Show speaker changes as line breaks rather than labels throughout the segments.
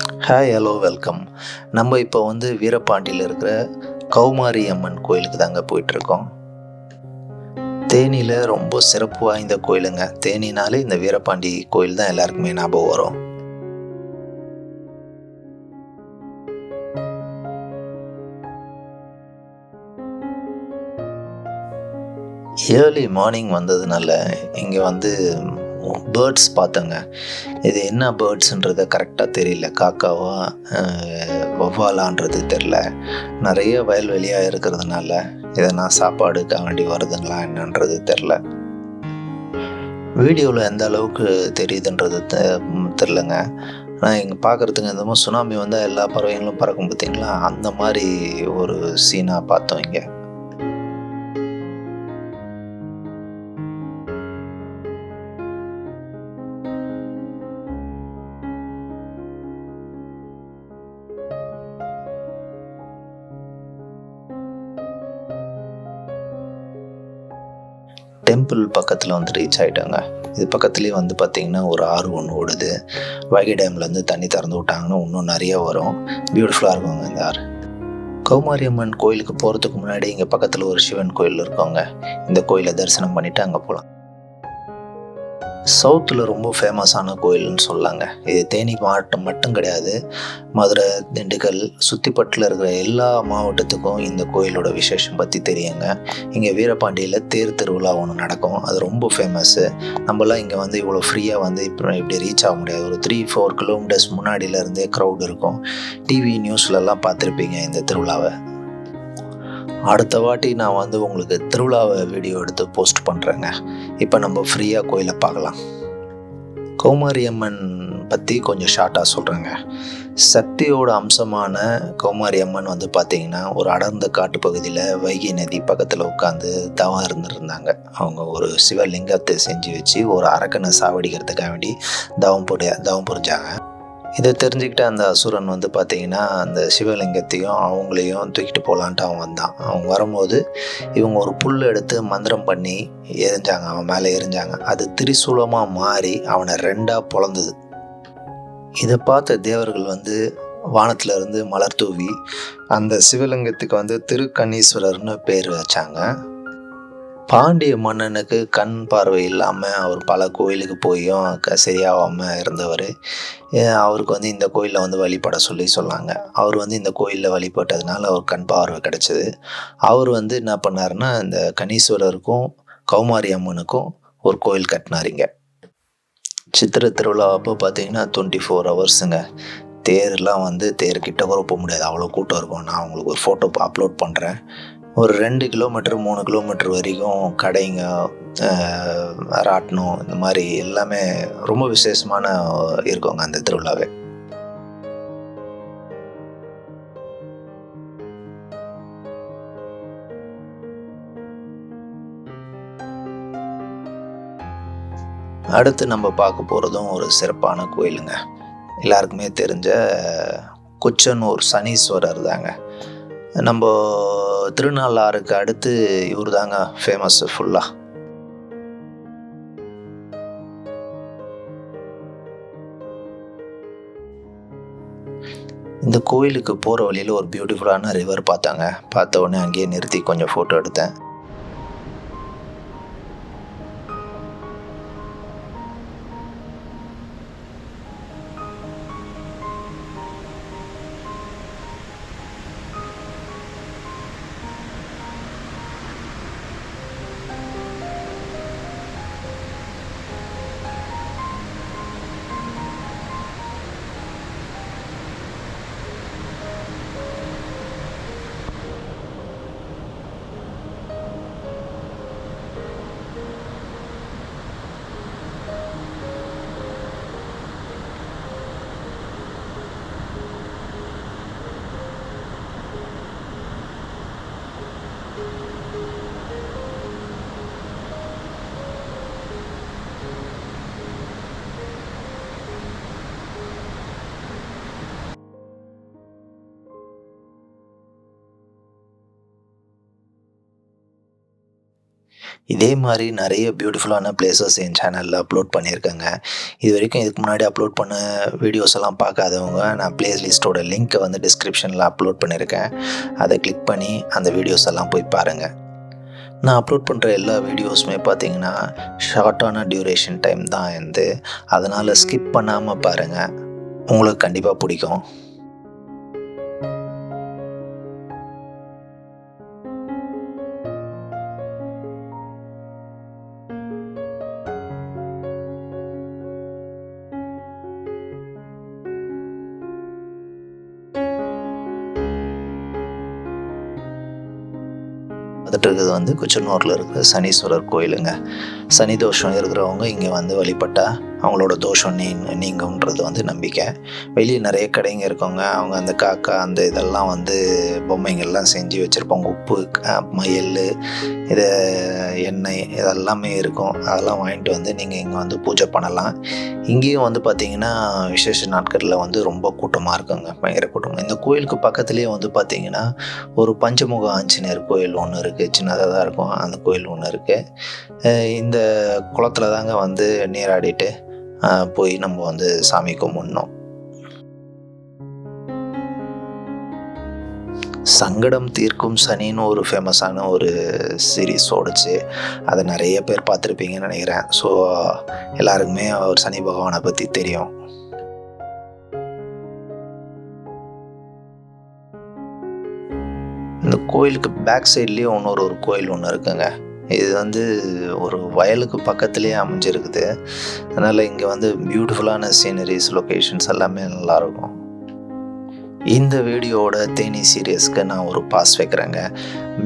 Hi, hello, welcome. நம்ம இப்போ வந்து வீரபாண்டியில் இருக்கிற கௌமாரி அம்மன் கோயிலுக்கு தாங்க போயிட்டுருக்கோம். தேனியில் ரொம்ப சிறப்பு வாய்ந்த கோயிலுங்க. தேனினாலே இந்த வீரபாண்டி கோயில் தான் எல்லாருக்குமே ஞாபகம் வரும். ஏர்லி மார்னிங் வந்ததுனால இங்கே வந்து பேர்ட்ஸ் பார்த்தேங்க. இது என்ன பேர்ட்ஸுன்றத கரெக்டாக தெரியல. காக்காவா வௌவாலான்றது தெரில. நிறைய வயல்வெளியாக இருக்கிறதுனால எதனா சாப்பாடுக்காக வேண்டி வருதுங்களா என்னன்றது தெரில. வீடியோவில் எந்த அளவுக்கு தெரியுதுன்றது தெரிலங்க. ஆனால் இங்கே பார்க்குறதுக்கு இந்த மாதிரி சுனாமி வந்தால் எல்லா பறவைகளும் பறக்கும் பார்த்தீங்களா, அந்த மாதிரி ஒரு சீனாக பார்த்தோம் இங்கே. டெம்பிள் பக்கத்தில் வந்து ரீச் ஆகிட்டாங்க. இது பக்கத்துலேயே வந்து பார்த்திங்கன்னா ஒரு ஆறு ஒன்று ஓடுது. வைகை டேம்லேருந்து தண்ணி திறந்து விட்டாங்கன்னா இன்னும் நிறைய வரும். பியூட்டிஃபுல்லாக இருக்குங்க இந்த ஆறு. கௌமாரி அம்மன் கோயிலுக்கு போகிறதுக்கு முன்னாடி இங்கே பக்கத்தில் ஒரு சிவன் கோயில் இருக்கோங்க. இந்த கோயிலை தரிசனம் பண்ணிவிட்டு அங்கே போகலாம். சவுத்தில் ரொம்ப ஃபேமஸான கோயில்னு சொல்லாங்க. இது தேனி மாவட்டம் மட்டும் கிடையாது, மதுரை, திண்டுக்கல், சுற்றிப்பட்டில் இருக்கிற எல்லா மாவட்டத்துக்கும் இந்த கோயிலோட விசேஷம் பற்றி தெரியுங்க. இங்கே வீரபாண்டியில் தேர் திருவிழா ஒன்று நடக்கும். அது ரொம்ப ஃபேமஸ்ஸு. நம்மளாம் இங்கே வந்து இவ்வளோ ஃப்ரீயாக வந்து இப்படி ரீச் ஆக முடியாது. ஒரு 3-4 கிலோமீட்டர்ஸ் முன்னாடியிலேருந்தே க்ரௌட் இருக்கும். டிவி நியூஸ்லலாம் பார்த்துருப்பீங்க இந்த திருவிழாவை. அடுத்த வாட்டி நான் வந்து உங்களுக்கு திருவிழாவை வீடியோ எடுத்து போஸ்ட் பண்ணுறேங்க. இப்போ நம்ம ஃப்ரீயாக கோயிலை பார்க்கலாம். கௌமாரி அம்மன் பற்றி கொஞ்சம் ஷார்ட்டாக சொல்கிறேங்க. சக்தியோட அம்சமான கௌமாரி அம்மன் வந்து பார்த்திங்கன்னா ஒரு அடர்ந்த காட்டு பகுதியில் வைகை நதி பக்கத்தில் உட்காந்து தவம் இருந்துருந்தாங்க. அவங்க ஒரு சிவலிங்கத்தை செஞ்சு வச்சு ஒரு அரக்கனை சாவடிக்கிறதுக்காக வேண்டி தவம் புரிஞ்சாங்க. இதை தெரிஞ்சுக்கிட்ட அந்த அசுரன் வந்து பார்த்திங்கன்னா அந்த சிவலிங்கத்தையும் அவங்களையும் தூக்கிட்டு போகலான்ட்டு அவன் வந்தான். அவங்க வரும்போது இவங்க ஒரு புல் எடுத்து மந்திரம் பண்ணி எரிஞ்சாங்க, அவன் மேலே எரிஞ்சாங்க. அது திரிசூலமாக மாறி அவனை 2ஆக பொளந்தது. இதை பார்த்த தேவர்கள் வந்து வானத்தில் இருந்து மலர் தூவி அந்த சிவலிங்கத்துக்கு வந்து திருக்கண்ணீஸ்வரர்னு பேர் வச்சாங்க. பாண்டிய மன்னனுக்கு கண் பார்வை இல்லாமல் அவர் பல கோயிலுக்கு போயும் சரியாகாமல் இருந்தவர். அவருக்கு வந்து இந்த கோயிலில் வந்து வழிபட சொன்னாங்க. அவர் வந்து இந்த கோயிலில் வழிபட்டதுனால அவர் கண் பார்வை கிடச்சிது. அவர் வந்து என்ன பண்ணாருன்னா இந்த கணீஸ்வரருக்கும் கௌமாரி அம்மனுக்கும் ஒரு கோயில் கட்டினாருங்க. சித்திரை திருவிழா அப்போ பார்த்தீங்கன்னா 24 ஹவர்ஸுங்க. தேர்லாம் வந்து தேர்கிட்ட கூட போக முடியாது, அவ்வளோ கூட்டம் இருக்கும். நான் உங்களுக்கு ஒரு ஃபோட்டோ அப்லோட் பண்ணுறேன். ஒரு 2 கிலோமீட்டர் 3 கிலோமீட்டர் வரைக்கும் கடைங்க, ராட்டினம், இந்த மாதிரி எல்லாமே ரொம்ப விசேஷமான இருக்குங்க அந்த திருவிழாவே. அடுத்து நம்ம பார்க்க போகிறதும் ஒரு சிறப்பான கோயிலுங்க. எல்லாருக்குமே தெரிஞ்ச குச்சனூர் சனீஸ்வரர் தாங்க. நம்ம திருநள்ளாறுக்கு அடுத்து இவர் தாங்க ஃபேமஸ் ஃபுல்லாக. இந்த கோயிலுக்கு போகிற வழியில் ஒரு பியூட்டிஃபுல்லான ரிவர் பார்த்த உடனே அங்கேயே நிறுத்தி கொஞ்சம் ஃபோட்டோ எடுத்தேன். இதே மாதிரி நிறைய பியூட்டிஃபுல்லான பிளேசஸ் என் சேனலில் அப்லோட் பண்ணியிருக்கேங்க. இது வரைக்கும் இதுக்கு முன்னாடி அப்லோட் பண்ண வீடியோஸ் எல்லாம் பார்க்காதவங்க, நான் பிளேலிஸ்ட்டோட லிங்க்கை வந்து டிஸ்கிரிப்ஷனில் அப்லோட் பண்ணியிருக்கேன். அதை கிளிக் பண்ணி அந்த வீடியோஸ் எல்லாம் போய் பாருங்கள். நான் அப்லோட் பண்ணுற எல்லா வீடியோஸுமே பார்த்தீங்கன்னா ஷார்ட்டான டியூரேஷன் டைம் தான் அதனால் ஸ்கிப் பண்ணாமல் பாருங்கள், உங்களுக்கு கண்டிப்பாக பிடிக்கும். பார்த்துட்டு இருக்கிறது வந்து குச்சனூரில் இருக்கிற சனீஸ்வரர் கோயிலுங்க. சனி தோஷம் இருக்கிறவங்க இங்கே வந்து வழிபட்டால் அவங்களோட தோஷம் நீங்கும்ன்றது வந்து நம்பிக்கை. வெளியே நிறைய கடைங்க இருக்கவங்க, அவங்க அந்த காக்கா அந்த இதெல்லாம் வந்து பொம்மைங்கள்லாம் செஞ்சு வச்சுருப்பாங்க. உப்பு, மயில், இது எண்ணெய் இதெல்லாமே இருக்கும். அதெல்லாம் வாங்கிட்டு வந்து நீங்கள் இங்கே வந்து பூஜை பண்ணலாம். இங்கேயும் வந்து பார்த்திங்கன்னா விசேஷ நாட்களில் வந்து ரொம்ப கூட்டமாக இருக்குங்க, பயங்கர கூட்டம். இந்த கோயிலுக்கு பக்கத்துலேயே வந்து பார்த்திங்கன்னா ஒரு பஞ்சமுக ஆஞ்சநேயர் கோயில் ஒன்று இருக்குது. சின்னதாக தான் இருக்கும், அந்த கோயில் ஒன்று இருக்குது. இந்த குளத்தில் தாங்க வந்து நீராடிட்டு போய் நம்ம வந்து சாமி கும்பிடணும். சங்கடம் தீர்க்கும் சனின்னு ஒரு ஃபேமஸான ஒரு சீரீஸ் ஓடுச்சு. அதை நிறைய பேர் பார்த்துருப்பீங்கன்னு நினைக்கிறேன். ஸோ எல்லாருக்குமே அவர் சனி பகவானை பற்றி தெரியும். இந்த கோயிலுக்கு பேக் சைட்லேயே ஒரு கோயில் ஒன்று இருக்குங்க. இது வந்து ஒரு வயலுக்கு பக்கத்துலேயே அமைஞ்சிருக்குது. அதனால் இங்கே வந்து பியூட்டிஃபுல்லான சீனரிஸ், லொக்கேஷன்ஸ் எல்லாமே நல்லாயிருக்கும். இந்த வீடியோவோட தேனி சீரியஸ்க்கு நான் ஒரு பாஸ் வைக்கிறேங்க.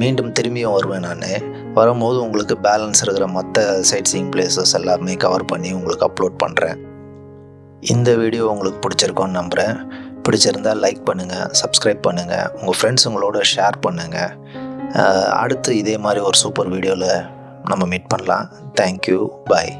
மீண்டும் திரும்பியும் வருவேன். நான் வரும்போது உங்களுக்கு பேலன்ஸ் இருக்கிற மற்ற சைட் சீயிங் பிளேசஸ் எல்லாமே கவர் பண்ணி உங்களுக்கு அப்லோட் பண்ணுறேன். இந்த வீடியோ உங்களுக்கு பிடிச்சிருக்கோன்னு நம்புகிறேன். பிடிச்சிருந்தால் லைக் பண்ணுங்கள், சப்ஸ்கிரைப் பண்ணுங்கள், உங்கள் ஃப்ரெண்ட்ஸுங்களோட ஷேர் பண்ணுங்கள். அடுத்து இதே மாதிரி ஒரு சூப்பர் வீடியோவில் நம்ம மீட் பண்ணலாம். தேங்க்யூ, பாய்.